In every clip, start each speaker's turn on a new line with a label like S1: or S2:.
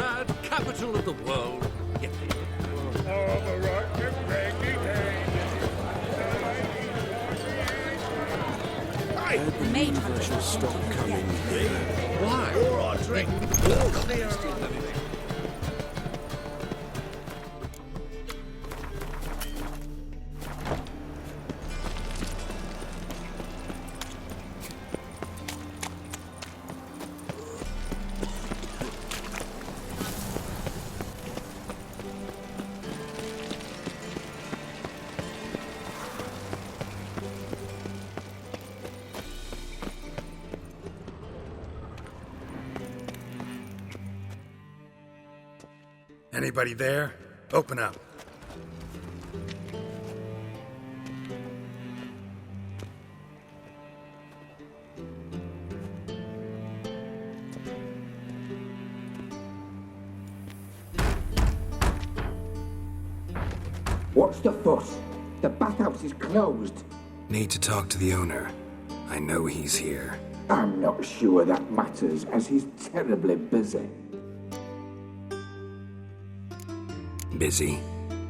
S1: proud capital of the world. Get me.
S2: The mage hunters stop coming here.
S1: Why?
S3: Anybody there? Open up.
S4: What's the fuss? The bathhouse is closed.
S3: Need to talk to the owner. I know he's here.
S4: I'm not sure that matters, as he's terribly busy.
S3: Busy?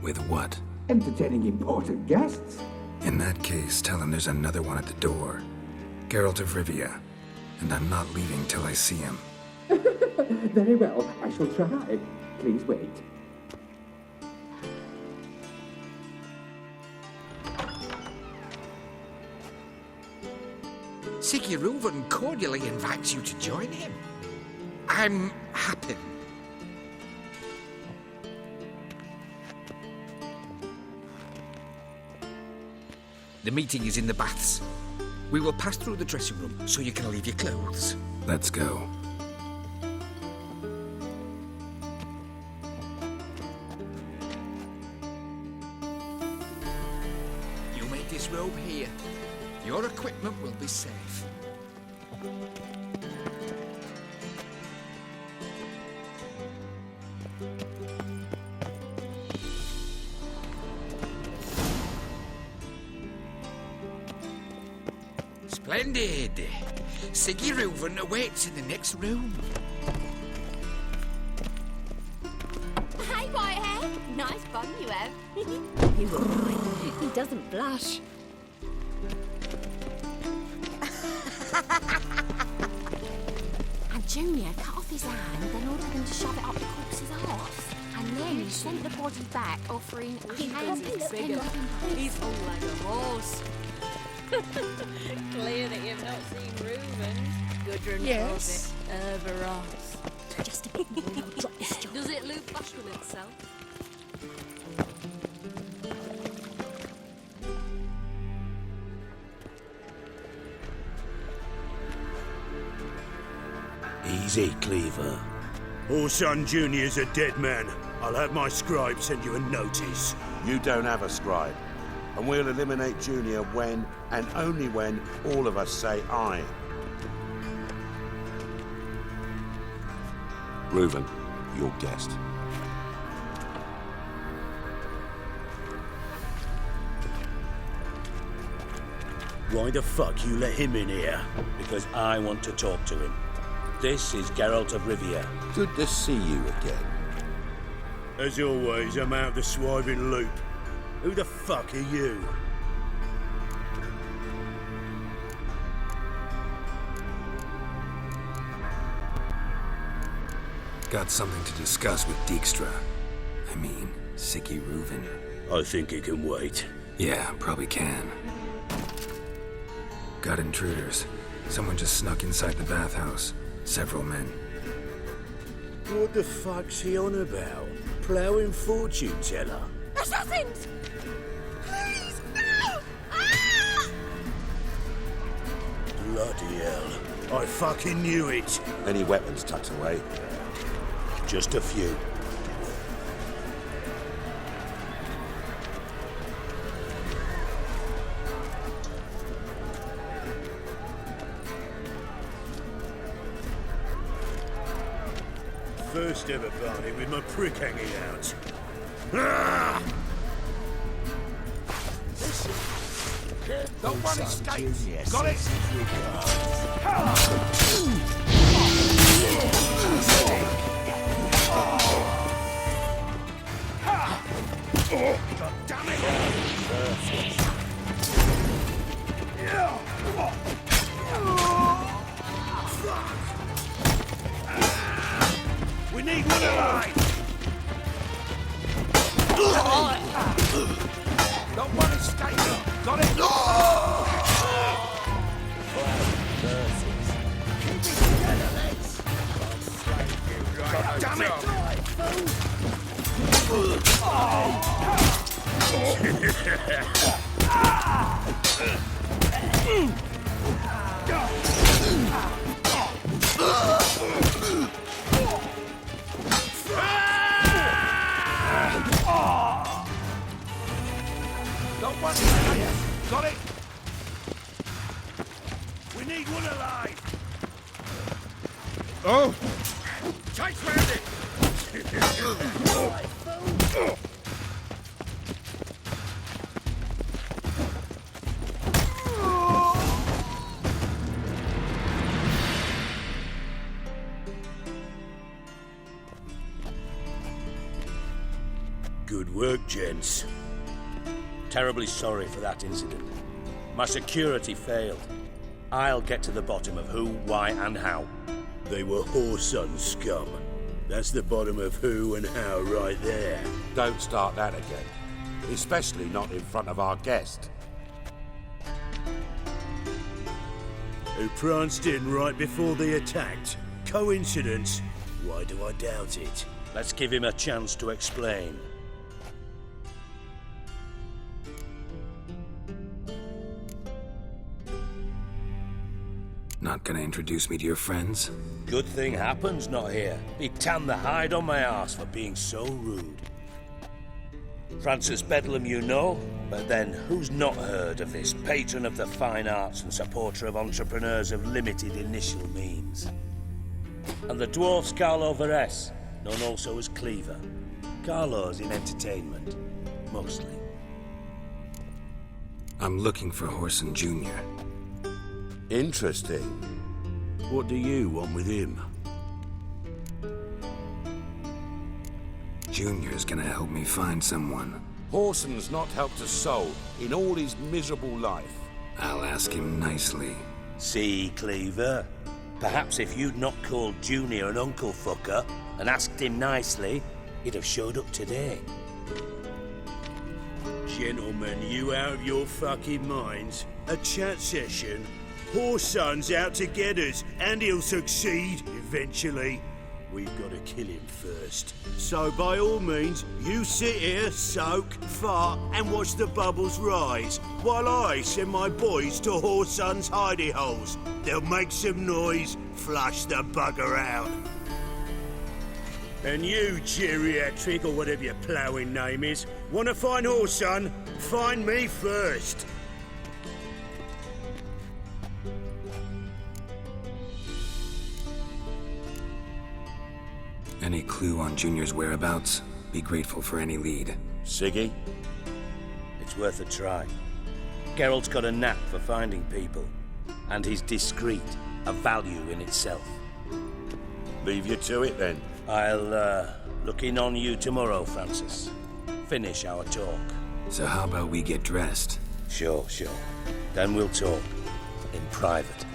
S3: With what?
S4: Entertaining important guests.
S3: In that case, tell him there's another one at the door. Geralt of Rivia. And I'm not leaving till I see him.
S4: Very well, I shall try. Please wait.
S5: Siguruvin cordially invites you to join him. I'm happy. The meeting is in the baths. We will pass through the dressing room so you can leave your clothes.
S3: Let's go.
S5: You may disrobe here. Your equipment will be safe. Splendid! Siguruvin awaits in the next room.
S6: Hey, Whitehead! Nice bun you have.
S2: He doesn't blush.
S6: And Junior cut off his hand, then ordered him to shove it up the corpse's arse. And then he sent the body back, offering
S2: He's bigger. He's hung like a horse. Clear that you've not seen Reuben. Gudrun
S5: Yes.
S2: Herberos.
S6: Just a bit more and I'll drop this job.
S2: Does it loop flush with itself?
S7: Easy, Cleaver. Whoreson Jr.'s a dead man. I'll have my scribe send you a notice.
S8: You don't have a scribe. And we'll eliminate Junior when, and only when, all of us say aye.
S9: Reuven, your guest.
S7: Why the fuck you let him in here?
S10: Because I want to talk to him. This is Geralt of Rivia.
S9: Good to see you again.
S7: As always, I'm out the swiving loop. Who the fuck are you?
S3: Got something to discuss with Dijkstra. I mean, Siguruvin.
S7: I think he can wait.
S3: Yeah, probably can. Got intruders. Someone just snuck inside the bathhouse. Several men.
S7: What the fuck's he on about? Ploughing fortune teller?
S6: Assassins! Please, no! Ah!
S7: Bloody hell. I fucking knew it.
S8: Any weapons tucked away?
S7: Just a few. First ever party with my prick hanging out. Ah!
S5: Don't one escape. Got it? Not one escape. Got it? God damn it! Not one escape. Got it?
S7: We need one alive.
S5: Oh! Tight round it!
S7: Good work, gents.
S10: Terribly sorry for that incident. My security failed. I'll get to the bottom of who, why, and how.
S7: They were Whoreson scum. That's the bottom of who and how right there.
S8: Don't start that again. Especially not in front of our guest.
S7: Who pranced in right before they attacked. Coincidence? Why do I doubt it?
S10: Let's give him a chance to explain.
S3: Not gonna introduce me to your friends?
S10: Good thing Happen's not here. He tanned the hide on my arse for being so rude. Francis Bedlam you know, but then who's not heard of this patron of the fine arts and supporter of entrepreneurs of limited initial means? And the dwarf Carlo Veres, known also as Cleaver. Carlo's in entertainment, mostly.
S3: I'm looking for Whoreson Jr.
S8: Interesting.
S7: What do you want with him?
S3: Junior's gonna help me find someone.
S8: Whoreson's not helped a soul in all his miserable life.
S3: I'll ask him nicely.
S10: See, Cleaver? Perhaps if you'd not called Junior an uncle fucker and asked him nicely, he'd have showed up today.
S7: Gentlemen, you out of your fucking minds? A chat session? Whoreson's out to get us, and he'll succeed eventually. We've got to kill him first. So by all means, you sit here, soak, fart, and watch the bubbles rise, while I send my boys to Whoreson's hidey holes. They'll make some noise, flush the bugger out. And you, geriatric, or whatever your ploughing name is, want to find Whoreson? Find me first.
S3: Any clue on Junior's whereabouts? Be grateful for any lead.
S8: Siggy?
S10: It's worth a try. Geralt's got a knack for finding people, and he's discreet, a value in itself.
S8: Leave you to it then.
S10: I'll look in on you tomorrow, Francis. Finish our talk.
S3: So how about we get dressed?
S10: Sure. Then we'll talk. In private.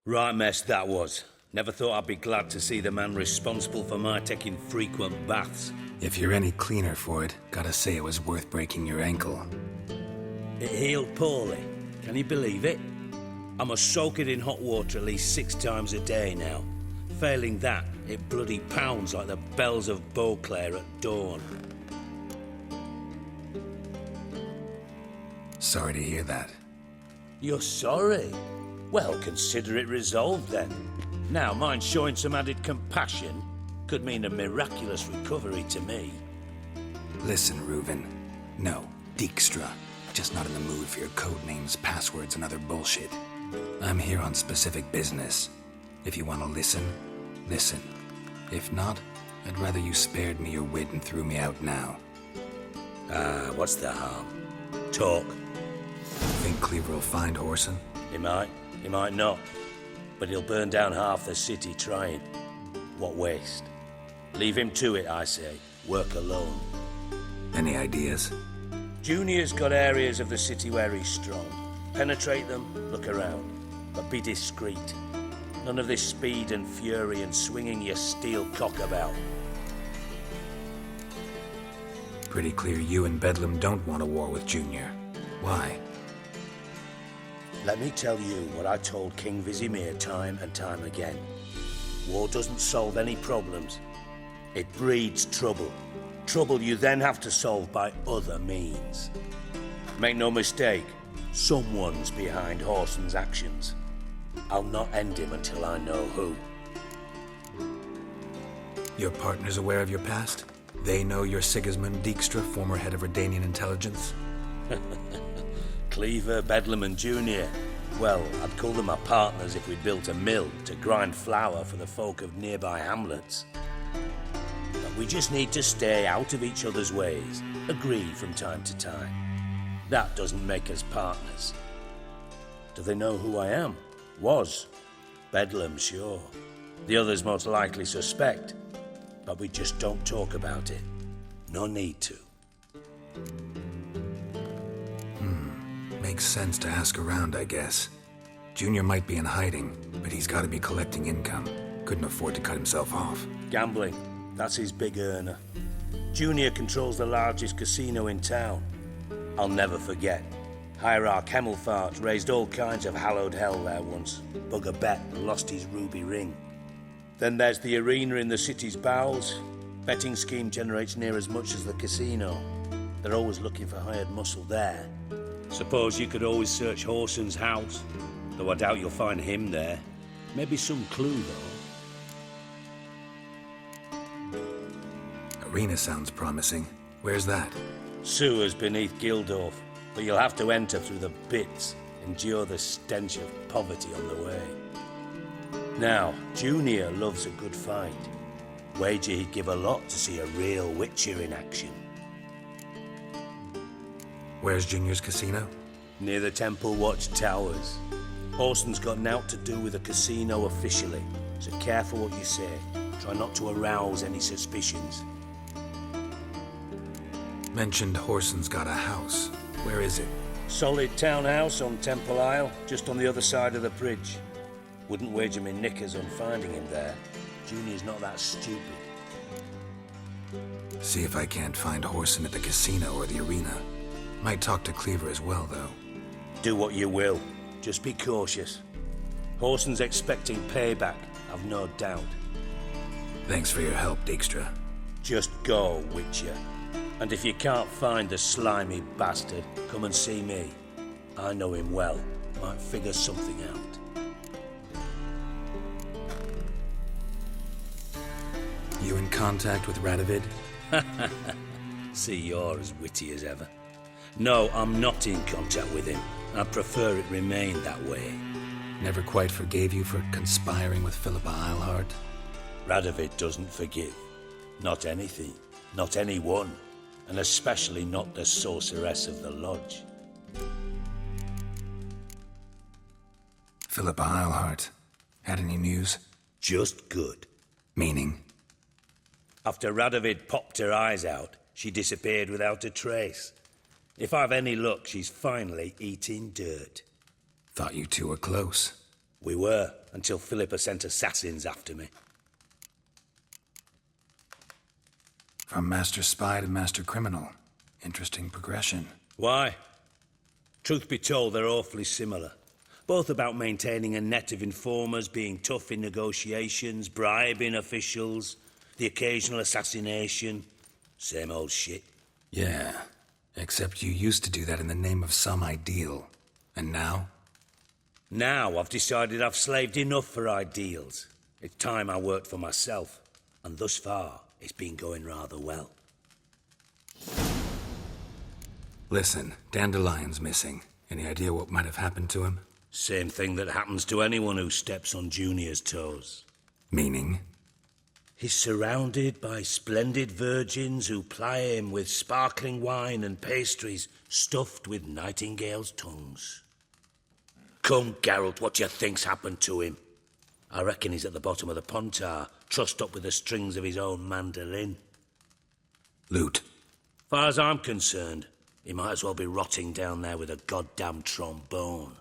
S10: Right mess that was. Never thought I'd be glad to see the man responsible for my taking frequent baths.
S3: If you're any cleaner for it, gotta say it was worth breaking your ankle.
S10: It healed poorly. Can you believe it? I must soak it in hot water at least 6 times a day now. Failing that, it bloody pounds like the bells of Beauclair at dawn.
S3: Sorry to hear that.
S10: You're sorry? Well, consider it resolved then. Now, mind showing some added compassion could mean a miraculous recovery to me.
S3: Listen, Reuven. No, Dijkstra. Just not in the mood for your code names, passwords, and other bullshit. I'm here on specific business. If you want to listen, listen. If not, I'd rather you spared me your wit and threw me out now.
S10: What's the harm? Talk.
S3: Think Cleaver will find Whoreson?
S10: He might not. But he'll burn down half the city trying. What waste? Leave him to it, I say. Work alone.
S3: Any ideas?
S10: Junior's got areas of the city where he's strong. Penetrate them, look around. but be discreet. None of this speed and fury and swinging your steel cock about.
S3: Pretty clear you and Bedlam don't want a war with Junior. Why?
S10: Let me tell you what I told King Vizimir time and time again. War doesn't solve any problems. It breeds trouble. Trouble you then have to solve by other means. Make no mistake, someone's behind Whoreson's actions. I'll not end him until I know who.
S3: Your partner's aware of your past? They know you're Sigismund Dijkstra, former head of Redanian intelligence?
S10: Cleaver, Bedlam and Junior. Well, I'd call them my partners if we'd built a mill to grind flour for the folk of nearby hamlets. But we just need to stay out of each other's ways, agree from time to time. That doesn't make us partners. Do they know who I am? Was. Bedlam, sure. The others most likely suspect, but we just don't talk about it. No need to.
S3: Makes sense to ask around, I guess. Junior might be in hiding, but he's got to be collecting income. Couldn't afford to cut himself off.
S10: Gambling. That's his big earner. Junior controls the largest casino in town. I'll never forget. Hierarch Hemmelfart raised all kinds of hallowed hell there once. Bugger bet and lost his ruby ring. Then there's the arena in the city's bowels. Betting scheme generates near as much as the casino. They're always looking for hired muscle there. Suppose you could always search Whoreson's house, though I doubt you'll find him there. Maybe some clue, though.
S3: Arena sounds promising. Where's that?
S10: Sewers beneath Gildorf, but you'll have to enter through the bits, endure the stench of poverty on the way. Now, Junior loves a good fight. Wager he'd give a lot to see a real Witcher in action.
S3: Where's Junior's casino?
S10: Near the Temple Watch Towers. Whoreson's got naught to do with the casino officially, so careful what you say. Try not to arouse any suspicions.
S3: Mentioned Whoreson's got a house. Where is it?
S10: Solid townhouse on Temple Isle, just on the other side of the bridge. Wouldn't wager me knickers on finding him there. Junior's not that stupid.
S3: See if I can't find Whoreson at the casino or the arena. Might talk to Cleaver as well, though.
S10: Do what you will. Just be cautious. Whoreson's expecting payback, I've no doubt.
S3: Thanks for your help, Dijkstra.
S10: Just go, Witcher. And if you can't find the slimy bastard, come and see me. I know him well. Might figure something out.
S3: You in contact with Radovid?
S10: See, you're as witty as ever. No, I'm not in contact with him. I prefer it remain that way.
S3: Never quite forgave you for conspiring with Philippa Eilhart?
S10: Radovid doesn't forgive. Not anything. Not anyone. And especially not the sorceress of the lodge.
S3: Philippa Eilhart. Had any news?
S10: Just good.
S3: Meaning?
S10: After Radovid popped her eyes out, she disappeared without a trace. If I've any luck, she's finally eating dirt.
S3: Thought you two were close.
S10: We were, until Philippa sent assassins after me.
S3: From Master Spy to Master Criminal. Interesting progression.
S10: Why? Truth be told, they're awfully similar. Both about maintaining a net of informers, being tough in negotiations, bribing officials, the occasional assassination. Same old shit.
S3: Yeah. Except you used to do that in the name of some ideal. And now?
S10: Now I've decided I've slaved enough for ideals. It's time I worked for myself. And thus far, it's been going rather well.
S3: Listen, Dandelion's missing. Any idea what might have happened to him?
S10: Same thing that happens to anyone who steps on Junior's toes.
S3: Meaning?
S10: He's surrounded by splendid virgins who ply him with sparkling wine and pastries stuffed with nightingales' tongues. Come, Geralt, what do you think's happened to him? I reckon he's at the bottom of the Pontar, trussed up with the strings of his own mandolin.
S3: Loot.
S10: Far as I'm concerned, he might as well be rotting down there with a goddamn trombone.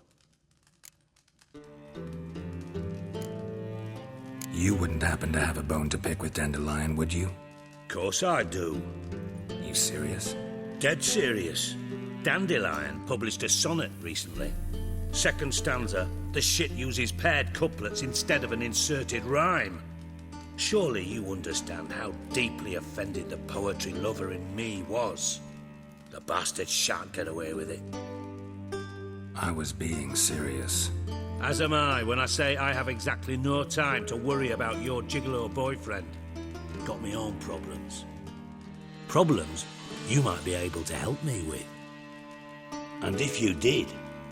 S3: You wouldn't happen to have a bone to pick with Dandelion, would you?
S10: Course I do.
S3: You serious?
S10: Dead serious. Dandelion published a sonnet recently. Second stanza, the shit uses paired couplets instead of an inserted rhyme. Surely you understand how deeply offended the poetry lover in me was. The bastard shan't get away with it.
S3: I was being serious.
S10: As am I when I say I have exactly no time to worry about your gigolo boyfriend. Got me own problems. Problems you might be able to help me with. And if you did,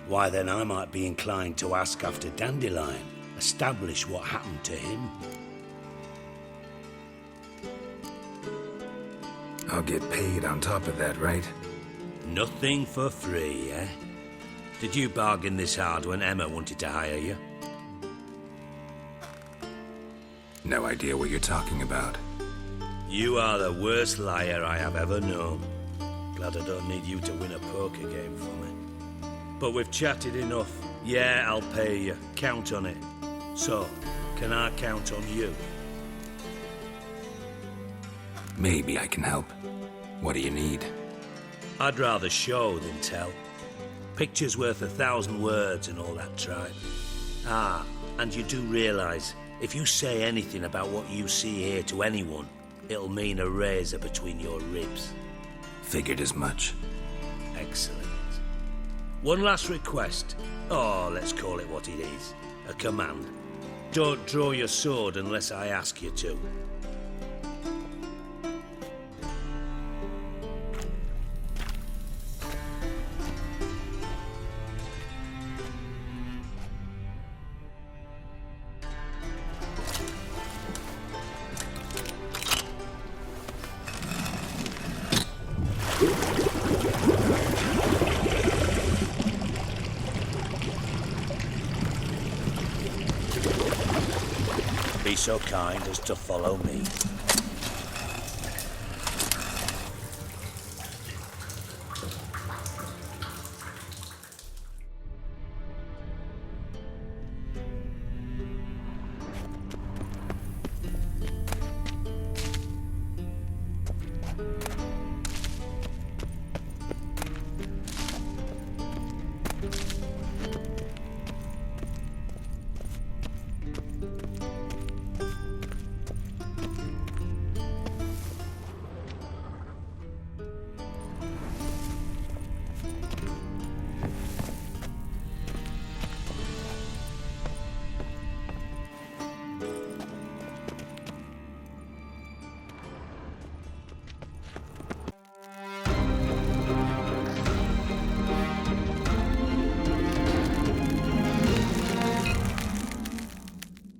S10: why then I might be inclined to ask after Dandelion, establish what happened to him.
S3: I'll get paid on top of that, right?
S10: Nothing for free, eh? Did you bargain this hard when Emma wanted to hire you?
S3: No idea what you're talking about.
S10: You are the worst liar I have ever known. Glad I don't need you to win a poker game for me. But we've chatted enough. Yeah, I'll pay you. Count on it. So, can I count on you?
S3: Maybe I can help. What do you need?
S10: I'd rather show than tell. Picture's worth 1,000 words and all that tripe. Ah, and you do realise, if you say anything about what you see here to anyone, it'll mean a razor between your ribs.
S3: Figured as much.
S10: Excellent. One last request. Oh, let's call it what it is. A command. Don't draw your sword unless I ask you to. Be so kind as to follow me.